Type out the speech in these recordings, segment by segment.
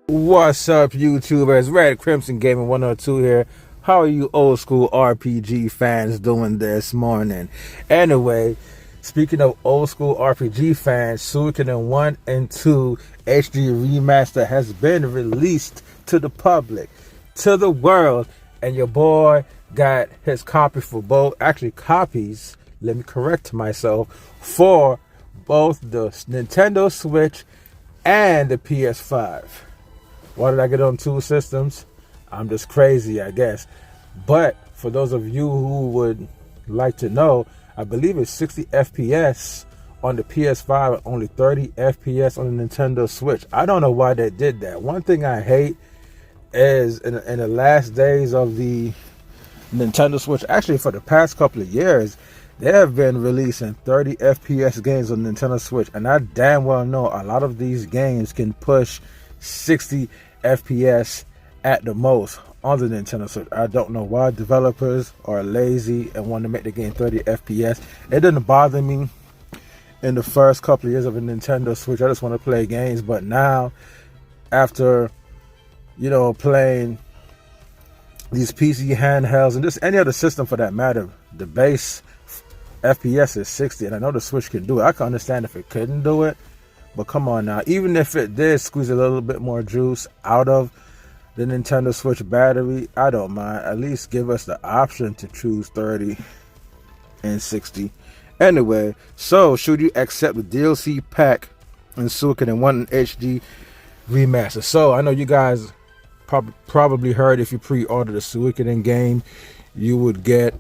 What's up, YouTubers? Red Crimson Gaming 102 here. How are you old school RPG fans doing this morning? Anyway, speaking of old school RPG fans, Suikoden 1 and 2 HD Remaster has been released to the public, to the world, and your boy got his copy for both, actually copies, let me correct myself, for both the Nintendo Switch and the PS5. Why did I get on two systems? I'm just crazy, I guess. But for those of you who would like to know, I believe it's 60 FPS on the PS5 and only 30 FPS on the Nintendo Switch. I don't know why they did that. One thing I hate is in the last days of the Nintendo Switch, actually for the past couple of years, they have been releasing 30 FPS games on the Nintendo Switch. And I damn well know a lot of these games can push 60 FPS at the most on the Nintendo Switch. I don't know why developers are lazy and want to make the game 30 FPS. It didn't bother me in the first couple of years of a Nintendo Switch. I just want to play games. But now, after playing these PC handhelds and just any other system for that matter, the base FPS is 60, and I know the Switch can do it. I can understand if it couldn't do it. But come on now, even if it did squeeze a little bit more juice out of the Nintendo Switch battery, I don't mind. At least give us the option to choose 30 and 60. Anyway, so should you accept the DLC pack in Suikoden 1 HD Remaster? So I know you guys probably heard if you pre-ordered the Suikoden game, you would get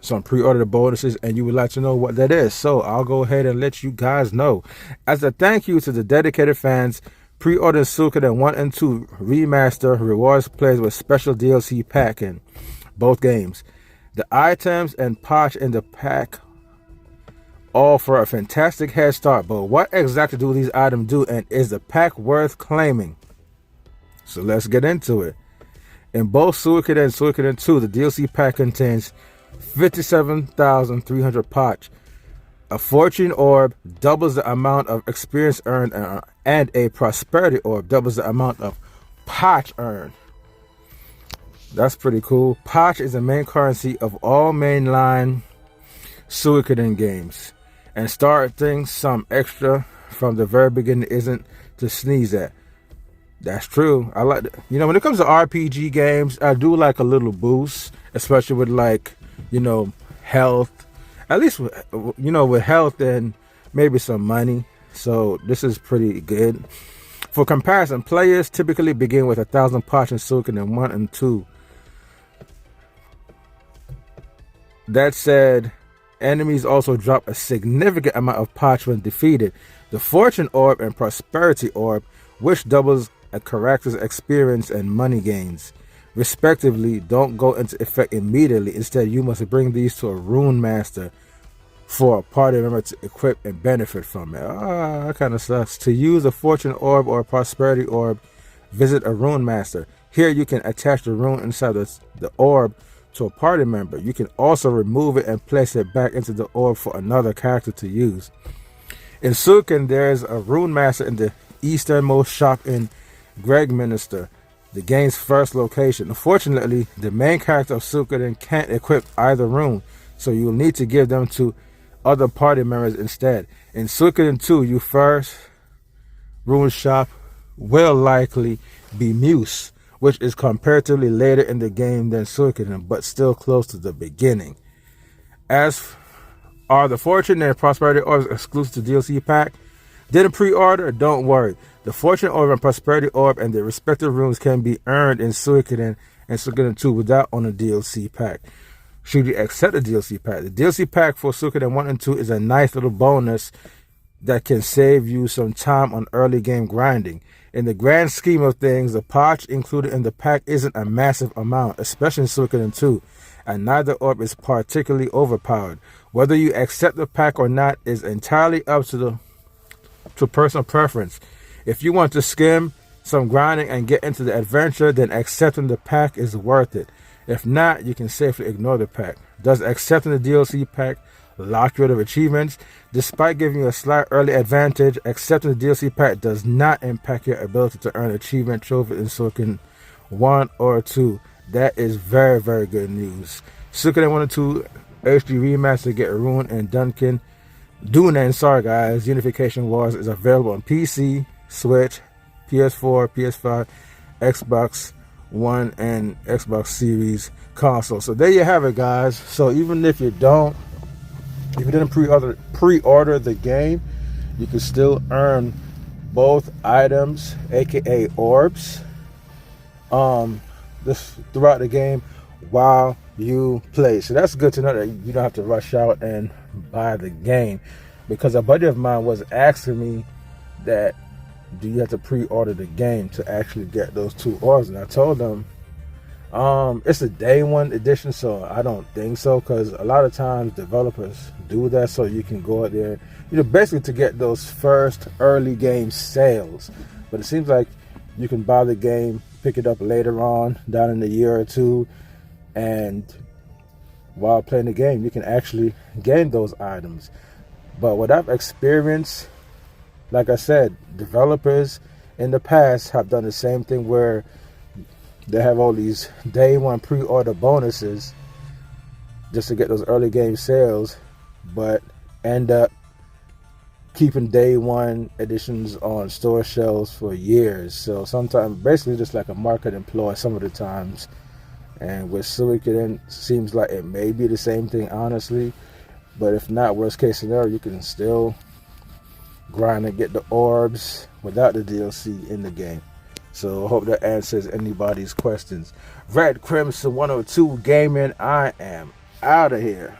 some pre-order bonuses, and you would like to know what that is. So I'll go ahead and let you guys know. As a thank you to the dedicated fans, pre-order Suikoden 1 and 2 Remaster rewards players with special DLC pack in both games. The items and patch in the pack offer a fantastic head start, but what exactly do these items do, and is the pack worth claiming? So let's get into it. In both Suikoden and Suikoden 2, the DLC pack contains 57,300 patch. A fortune orb doubles the amount of experience earned, and a prosperity orb doubles the amount of patch earned. That's pretty cool. Patch is the main currency of all mainline Suikoden games, and starting some extra from the very beginning isn't to sneeze at. That's true. I like when it comes to RPG games, I do like a little boost, especially with health, at least with health and maybe some money. So this is pretty good. For comparison, players typically begin with 1,000 patch in Suikoden 1 and 2. That said, enemies also drop a significant amount of patch when defeated. The fortune orb and prosperity orb, which doubles a character's experience and money gains respectively, don't go into effect immediately. Instead, you must bring these to a rune master for a party member to equip and benefit from it. That kind of sucks. To use a fortune orb or a prosperity orb, visit a rune master. Here you can attach the rune inside the orb to a party member. You can also remove it and place it back into the orb for another character to use. In Suikoden, there's a rune master in the easternmost shop in Gregminster, the game's first location. Unfortunately, the main character of Suikoden can't equip either rune, so you'll need to give them to other party members instead. In Suikoden 2, your first rune shop will likely be Muse, which is comparatively later in the game than Suikoden, but still close to the beginning. As are the fortune and prosperity orbs exclusive to DLC pack? Didn't pre-order? Don't worry. The fortune orb and prosperity orb and their respective runes can be earned in Suikoden and Suikoden 2 without on a DLC pack. Should you accept the DLC pack? The DLC pack for Suikoden 1 and 2 is a nice little bonus that can save you some time on early game grinding. In the grand scheme of things, the patch included in the pack isn't a massive amount, especially in Suikoden 2, and neither orb is particularly overpowered. Whether you accept the pack or not is entirely up to personal preference. If you want to skim some grinding and get into the adventure, then accepting the pack is worth it. If not, you can safely ignore the pack. Does accepting the DLC pack locked rid of achievements. Despite giving you a slight early advantage, accepting the DLC pack does not impact your ability to earn achievement trophies in Suikoden 1 or 2. That is very, very good news. Suikoden 1 and 2 HD Remaster get Rune and Dunen, sorry guys, Unification Wars is available on PC, Switch, PS4, PS5, Xbox One, and Xbox Series console. So there you have it, guys. So even if you didn't pre-order the game, you can still earn both items, aka orbs, throughout the game while you play. So that's good to know that you don't have to rush out and buy the game, because a buddy of mine was asking me that, do you have to pre-order the game to actually get those 2 orbs? And I told them it's a day 1 edition, so I don't think so, because a lot of times developers do that so you can go out there, basically to get those first early game sales. But it seems like you can buy the game, pick it up later on down in a year or 2, and while playing the game you can actually gain those items. But what I've experienced, like I said, developers in the past have done the same thing, where they have all these day 1 pre-order bonuses just to get those early game sales, but end up keeping day 1 editions on store shelves for years. So sometimes, basically just like a marketing ploy some of the times. And with Suikoden, seems like it may be the same thing, honestly. But if not, worst case scenario, you can still grind and get the orbs without the DLC in the game. So I hope that answers anybody's questions. Red Crimson 102 Gaming, I am out of here.